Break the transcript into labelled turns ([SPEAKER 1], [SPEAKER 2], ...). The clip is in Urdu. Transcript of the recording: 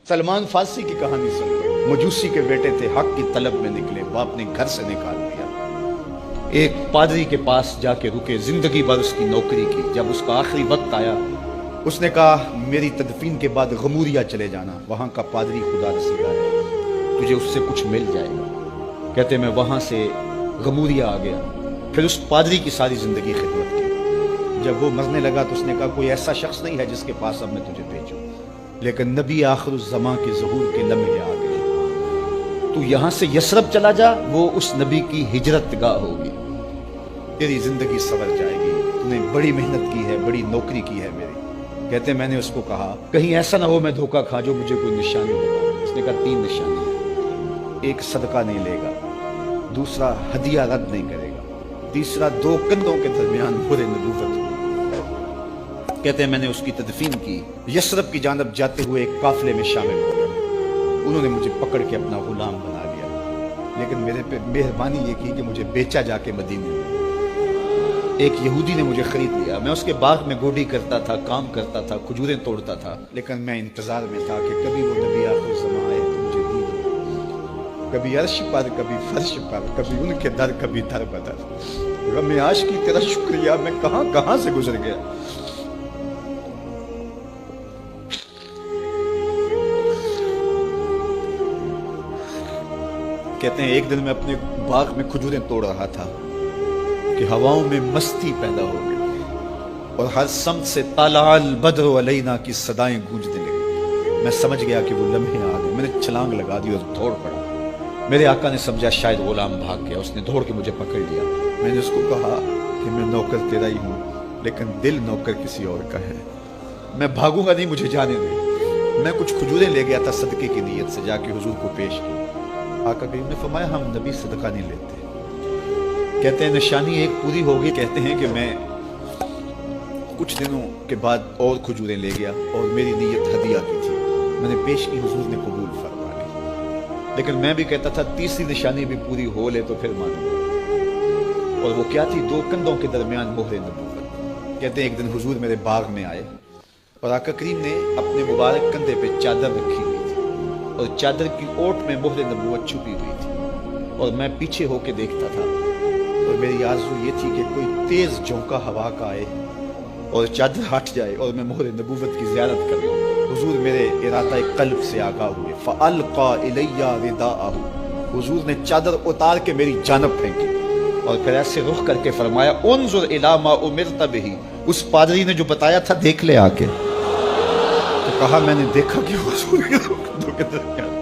[SPEAKER 1] سلمان فارسی کی کہانی سن لو۔ مجوسی کے بیٹے تھے، حق کی طلب میں نکلے، باپ نے گھر سے نکال دیا۔ ایک پادری کے پاس جا کے رکے، زندگی بھر اس کی نوکری کی۔ جب اس کا آخری وقت آیا، اس نے کہا میری تدفین کے بعد غموریا چلے جانا، وہاں کا پادری خدا رسیدہ ہے، تجھے اس سے کچھ مل جائے گا۔ کہتے میں وہاں سے غموریا آ گیا، پھر اس پادری کی ساری زندگی خدمت کی۔ جب وہ مرنے لگا تو اس نے کہا کوئی ایسا شخص نہیں ہے جس کے پاس اب میں تجھے بھیجوں، لیکن نبی آخر الزمان کے ظہور کے لمحے آ گئے۔ تو یہاں سے یثرب چلا جا، وہ اس نبی کی ہجرت گاہ ہوگی، تیری زندگی سنور جائے گی، تو نے بڑی محنت کی ہے، بڑی نوکری کی ہے میری۔ کہتے میں نے اس کو کہا کہیں ایسا نہ ہو میں دھوکہ کھا جو مجھے کوئی نشانی بتا۔ اس نے کہا 3 نشانی ہیں، ایک صدقہ نہیں لے گا، دوسرا ہدیہ رد نہیں کرے گا، تیسرا 2 کندھوں کے درمیان مہر نبوت ہوگی۔ کہتے ہیں میں نے اس کی تدفین کی، یثرب کی جانب جاتے ہوئے ایک قافلے میں شامل ہو گیا۔ انہوں نے مجھے پکڑ کے اپنا غلام بنا لیا، لیکن میرے پہ مہربانی یہ کی کہ مجھے بیچا جا کے مدینے میں۔ ایک یہودی نے مجھے خرید لیا، میں اس کے باغ میں گوڈی کرتا تھا، کام کرتا تھا، کھجوریں توڑتا تھا، لیکن میں انتظار میں تھا کہ کبھی وہ نبی آخر الزمان آئے تو مجھے دید ہو، کبھی عرش پر، کبھی فرش پر، کبھی ان کے در، کبھی در بدر۔ غم عاشقی تیرا شکریہ، میں کہاں کہاں سے گزر گیا۔ کہتے ہیں ایک دن میں اپنے باغ میں کھجوریں توڑ رہا تھا کہ ہواؤں میں مستی پیدا ہو گئی اور ہر سمت سے طلع البدر علینا کی صدائیں گونجنے لگی۔ میں سمجھ گیا کہ وہ لمحے آ گئے، میں نے چھلانگ لگا دی اور دوڑ پڑا۔ میرے آقا نے سمجھا شاید غلام بھاگ گیا، اس نے دوڑ کے مجھے پکڑ لیا۔ میں نے اس کو کہا کہ میں نوکر تیرا ہی ہوں، لیکن دل نوکر کسی اور کا ہے، میں بھاگوں گا نہیں، مجھے جانے دے۔ میں کچھ کھجوریں لے گیا تھا صدقے کی نیت سے، جا کے حضور کو پیش کی۔ آقا کریم نے فرمایا ہم نبی صدقہ نہیں لیتے۔ کہتے ہیں نشانی ایک پوری ہو گئی۔ کہتے ہیں کہ میں کچھ دنوں کے بعد اور کھجوریں لے گیا اور میری نیت ہدیہ کی تھی، میں نے پیش کی، حضور نے قبول فرما لی۔ لیکن میں بھی کہتا تھا تیسری نشانی بھی پوری ہو لے تو پھر مانوں گا، اور وہ کیا تھی؟ 2 کندھوں کے درمیان مہر نبوت۔ کہتے ہیں ایک دن حضور میرے باغ میں آئے اور آقا کریم نے اپنے مبارک کندھے پہ چادر رکھی ہوئی تھی اور چادر کی اوٹ میں مہر نبوت چھپی ہوئی تھی، اور میں پیچھے ہو کے دیکھتا تھا، اور میری آرزو یہ تھی کہ کوئی تیز جھونکا ہوا کا آئے اور چادر ہٹ جائے اور میں مہر نبوت کی زیارت کر لوں۔ حضور میرے ارادہ قلب سے آگاہ ہوئے، فَأَلْقَى إِلَيَّ رِدَاءَهُ، حضور نے چادر اتار کے میری جانب پھینکی اور پھر ایسے رخ کر کے فرمایا انظر إِلَى مَا أُمِرْتَ بِهِ، اس پادری نے جو بتایا تھا دیکھ لے آ کے۔ تو کہا میں نے دیکھا کہ حضور کے درمیان